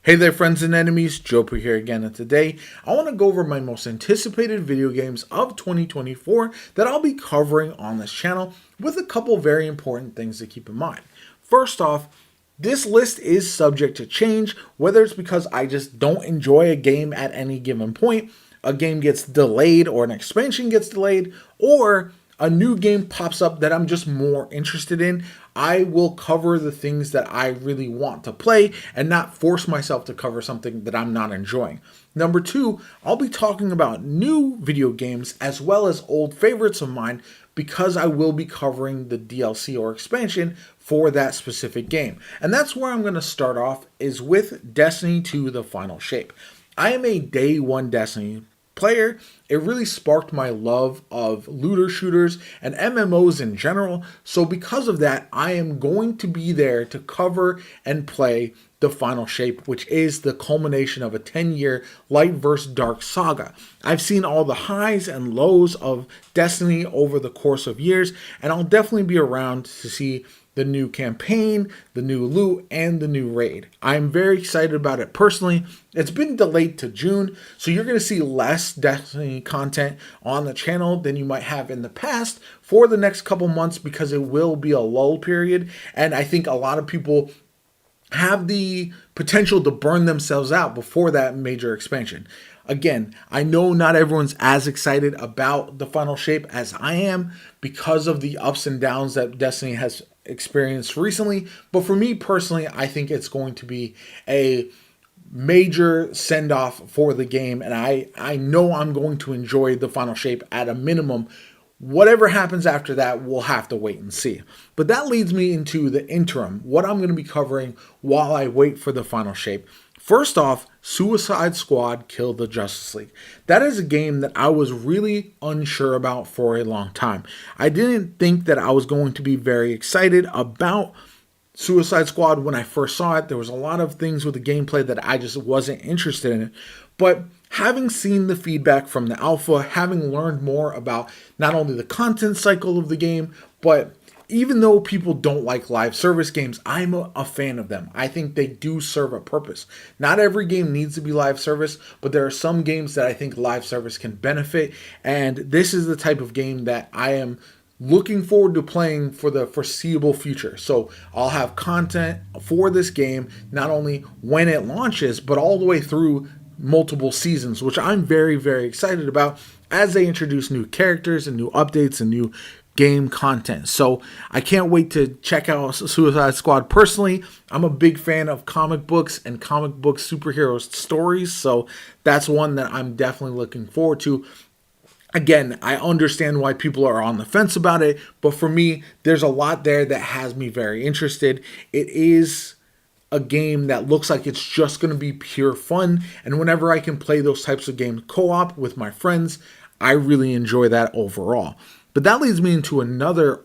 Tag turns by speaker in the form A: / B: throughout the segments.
A: Hey there friends and enemies, JoPa here again, and today I want to go over my most anticipated video games of 2024 that I'll be covering on this channel with a couple very important things to keep in mind. First off, this list is subject to change, whether it's because I just don't enjoy a game at any given point, a game gets delayed or an expansion gets delayed, or a new game pops up that I'm just more interested in. I will cover the things that I really want to play and not force myself to cover something that I'm not enjoying. Number two, I'll be talking about new video games as well as old favorites of mine because I will be covering the DLC or expansion for that specific game. And that's where I'm going to start off is with Destiny 2: The Final Shape. I am a day one Destiny player. It really sparked my love of looter shooters and MMOs in general. So because of that, I am going to be there to cover and play The Final Shape, which is the culmination of a 10-year light versus dark saga. I've seen all the highs and lows of Destiny over the course of years, and I'll definitely be around to see the new campaign, the new loot, and the new raid. I'm very excited about it personally. It's been delayed to June, so you're going to see less Destiny content on the channel than you might have in the past for the next couple months because it will be a lull period, and I think a lot of people have the potential to burn themselves out before that major expansion. Again, I know not everyone's as excited about The Final Shape as I am because of the ups and downs that Destiny has experienced recently, but for me personally, I think it's going to be a major send-off for the game, and I know I'm going to enjoy The Final Shape at a minimum. Whatever happens after that, we'll have to wait and see. But that leads me into the interim, what I'm going to be covering while I wait for The Final Shape. First off, Suicide Squad Kill the Justice League. That is a game that I was really unsure about for a long time. I didn't think that I was going to be very excited about Suicide Squad when I first saw it. There was a lot of things with the gameplay that I just wasn't interested in it. But having seen the feedback from the alpha, having learned more about not only the content cycle of the game, but even though people don't like live service games, I'm a fan of them. I think they do serve a purpose. Not every game needs to be live service, but there are some games that I think live service can benefit, and this is the type of game that I am looking forward to playing for the foreseeable future. So I'll have content for this game, not only when it launches, but all the way through multiple seasons, which I'm very, very excited about as they introduce new characters and new updates and new game content. So I can't wait to check out Suicide Squad personally. I'm a big fan of comic books and comic book superhero stories, so that's one that I'm definitely looking forward to. Again, I understand why people are on the fence about it, but for me, there's a lot there that has me very interested. It is a game that looks like it's just going to be pure fun, and whenever I can play those types of games co-op with my friends, I really enjoy that overall. But that leads me into another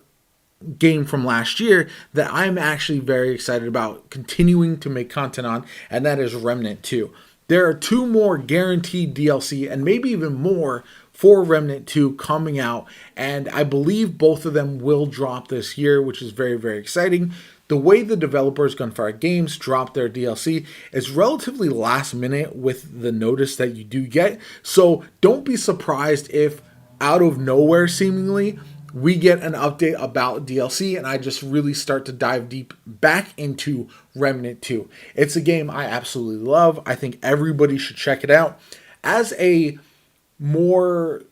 A: game from last year that I'm actually very excited about continuing to make content on, and that is Remnant 2. There are 2 more guaranteed DLC and maybe even more for Remnant 2 coming out, and I believe both of them will drop this year, which is very, very exciting. The way the developers Gunfire Games drop their DLC is relatively last minute with the notice that you do get, so don't be surprised if out of nowhere seemingly we get an update about DLC and I just really start to dive deep back into Remnant 2. It's a game I absolutely love. I think everybody should check it out. As a more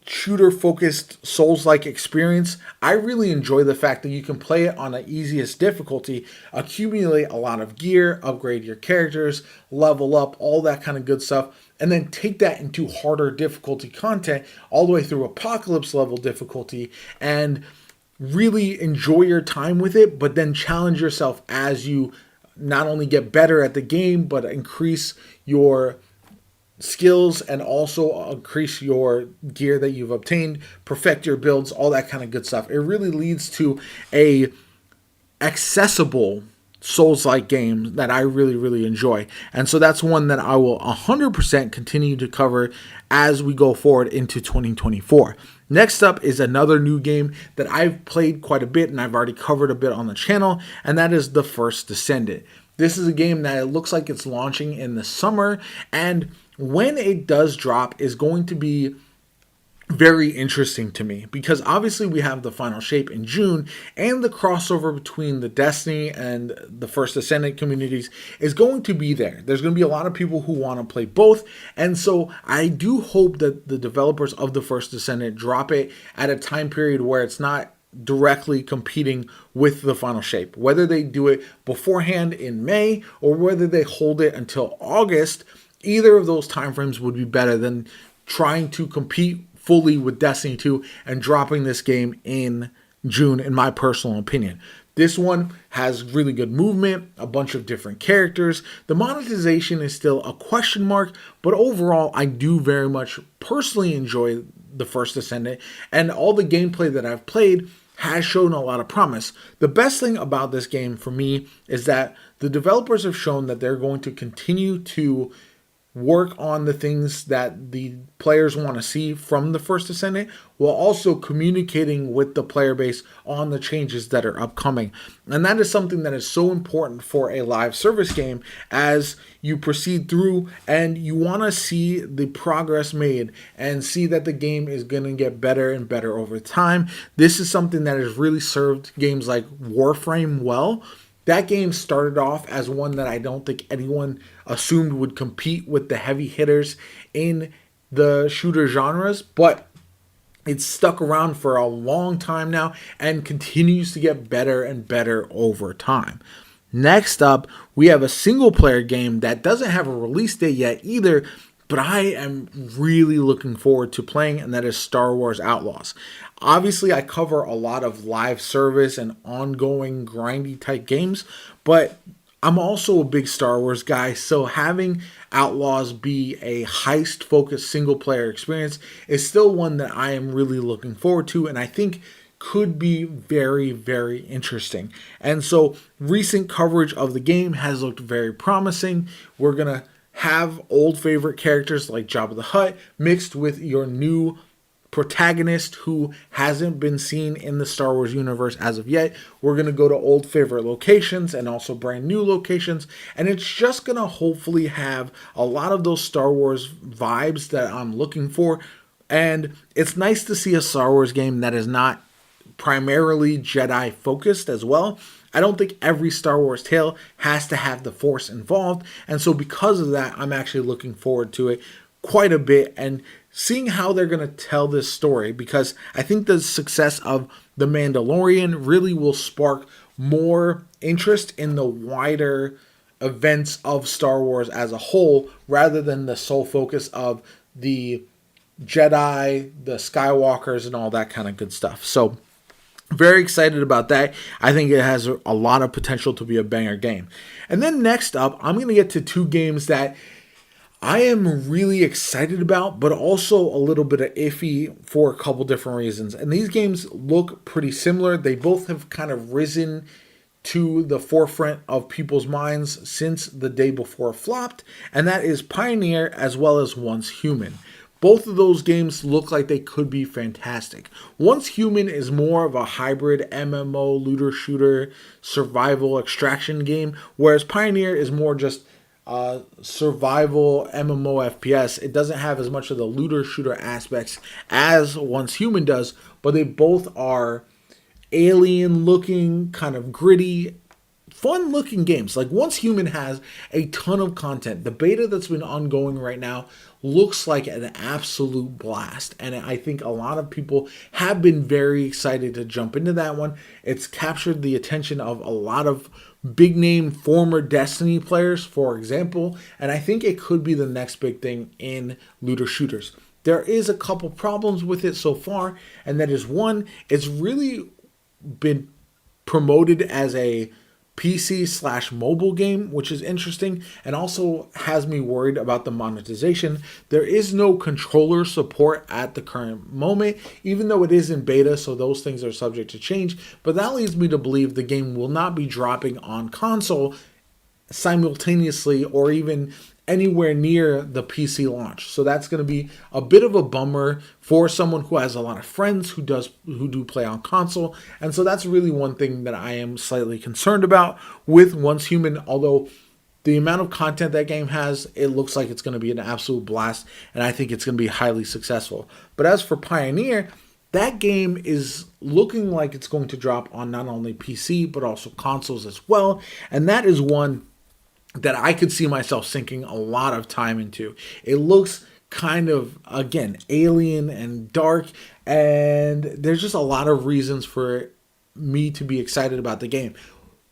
A: shooter-focused Souls-like experience, I really enjoy the fact that you can play it on the easiest difficulty, accumulate a lot of gear, upgrade your characters, level up, all that kind of good stuff, and then take that into harder difficulty content all the way through Apocalypse level difficulty and really enjoy your time with it, but then challenge yourself as you not only get better at the game, but increase your skills and also increase your gear that you've obtained, perfect your builds, all that kind of good stuff. It really leads to a accessible Souls-like game that I really, really enjoy. And so that's one that I will 100% continue to cover as we go forward into 2024. Next up is another new game that I've played quite a bit and I've already covered a bit on the channel, and that is The First Descendant. This is a game that it looks like it's launching in the summer, and when it does drop is going to be very interesting to me, because obviously we have the final shape in June, and the crossover between the Destiny and the First Ascendant communities is going to be there. There's going to be a lot of people who want to play both, and so I do hope that the developers of the First Ascendant drop it at a time period where it's not directly competing with the final shape. Whether they do it beforehand in May or whether they hold it until August, either of those timeframes would be better than trying to compete fully with Destiny 2 and dropping this game in June, in my personal opinion. This one has really good movement, a bunch of different characters. The monetization is still a question mark, but overall, I do very much personally enjoy the First Ascendant, and all the gameplay that I've played has shown a lot of promise. The best thing about this game for me is that the developers have shown that they're going to continue to work on the things that the players want to see from the First Ascendant, while also communicating with the player base on the changes that are upcoming. And that is something that is so important for a live service game as you proceed through and you want to see the progress made and see that the game is going to get better and better over time. This is something that has really served games like Warframe well. That game started off as one that I don't think anyone assumed would compete with the heavy hitters in the shooter genres, but it's stuck around for a long time now and continues to get better and better over time. Next up, we have a single player game that doesn't have a release date yet either, but I am really looking forward to playing, and that is Star Wars Outlaws. Obviously, I cover a lot of live service and ongoing grindy type games, but I'm also a big Star Wars guy, so having Outlaws be a heist-focused single-player experience is still one that I am really looking forward to, and I think could be very, very interesting. And so recent coverage of the game has looked very promising. We're going to have old favorite characters like Jabba the Hutt mixed with your new protagonist who hasn't been seen in the Star Wars universe as of yet. We're going to go to old favorite locations and also brand new locations, and it's just going to hopefully have a lot of those Star Wars vibes that I'm looking for. And it's nice to see a Star Wars game that is not primarily Jedi focused as well. I don't think every Star Wars tale has to have the Force involved, and so because of that, I'm actually looking forward to it quite a bit and seeing how they're going to tell this story, because I think the success of The Mandalorian really will spark more interest in the wider events of Star Wars as a whole, rather than the sole focus of the Jedi, the Skywalkers, and all that kind of good stuff. So very excited about that. I think it has a lot of potential to be a banger game. And then next up, I'm going to get to two games that I am really excited about, but also a little bit of iffy for a couple different reasons. And these games look pretty similar. They both have kind of risen to the forefront of people's minds since the day before flopped, and that is Pioneer as well as Once Human. Both of those games look like they could be fantastic. Once Human is more of a hybrid MMO, looter shooter, survival extraction game, whereas Pioneer is more just survival MMO FPS. It doesn't have as much of the looter shooter aspects as Once Human does, but they both are alien looking, kind of gritty, fun looking games. Like Once Human has a ton of content. The beta that's been ongoing right now looks like an absolute blast, and I think a lot of people have been very excited to jump into that one. It's captured the attention of a lot of big name former Destiny players, for example, and I think it could be the next big thing in looter shooters. There is a couple problems with it so far, and that is one, it's really been promoted as a PC/mobile game, which is interesting and also has me worried about the monetization. There is no controller support at the current moment, even though it is in beta, so those things are subject to change. But that leads me to believe the game will not be dropping on console simultaneously or even anywhere near the PC launch. So that's going to be a bit of a bummer for someone who has a lot of friends who do play on console. And so that's really one thing that I am slightly concerned about with Once Human, although the amount of content that game has, it looks like it's going to be an absolute blast, and I think it's going to be highly successful. But as for Pioneer, that game is looking like it's going to drop on not only PC, but also consoles as well. And that is one that I could see myself sinking a lot of time into. It looks kind of, again, alien and dark, and there's just a lot of reasons for me to be excited about the game.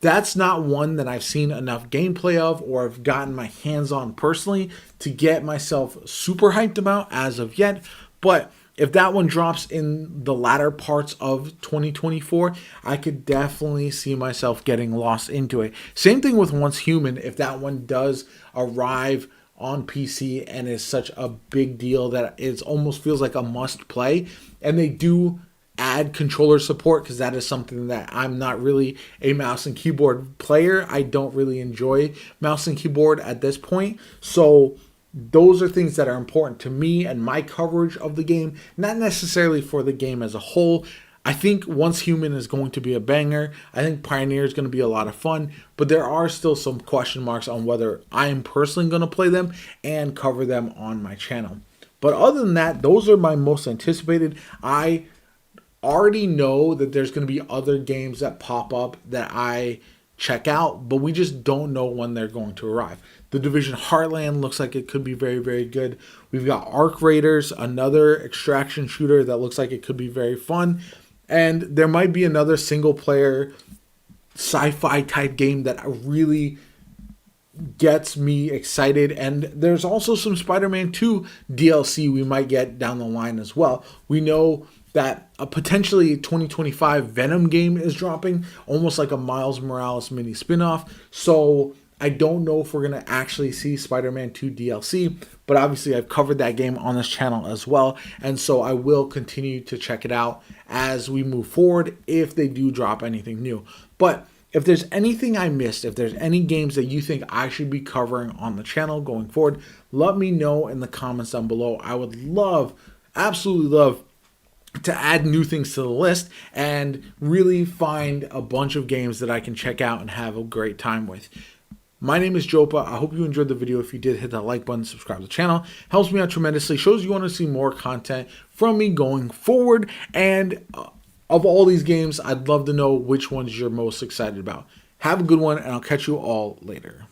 A: That's not one that I've seen enough gameplay of or have gotten my hands on personally to get myself super hyped about as of yet. But if that one drops in the latter parts of 2024, I could definitely see myself getting lost into it. Same thing with Once Human. If that one does arrive on PC and is such a big deal that it almost feels like a must play, and they do add controller support, because that is something that I'm not really a mouse and keyboard player. I don't really enjoy mouse and keyboard at this point. So those are things that are important to me and my coverage of the game, not necessarily for the game as a whole. I think Once Human is going to be a banger. I think Pioneer is going to be a lot of fun, but there are still some question marks on whether I am personally going to play them and cover them on my channel. But other than that, those are my most anticipated. I already know that there's going to be other games that pop up that I check out, but we just don't know when they're going to arrive. The Division Heartland looks like it could be very, very good. We've got Arc Raiders, another extraction shooter that looks like it could be very fun. And there might be another single player sci-fi type game that really gets me excited. And there's also some Spider-Man 2 DLC we might get down the line as well. We know that a potentially 2025 Venom game is dropping, almost like a Miles Morales mini spinoff. So I don't know if we're going to actually see Spider-Man 2 DLC, but obviously I've covered that game on this channel as well. And so I will continue to check it out as we move forward if they do drop anything new. But if there's anything I missed, if there's any games that you think I should be covering on the channel going forward, let me know in the comments down below. I would love, absolutely love, to add new things to the list and really find a bunch of games that I can check out and have a great time with. My name is Jopa. I hope you enjoyed the video. If you did, hit that like button, subscribe to the channel. Helps me out tremendously. Shows you want to see more content from me going forward. And of all these games, I'd love to know which ones you're most excited about. Have a good one, and I'll catch you all later.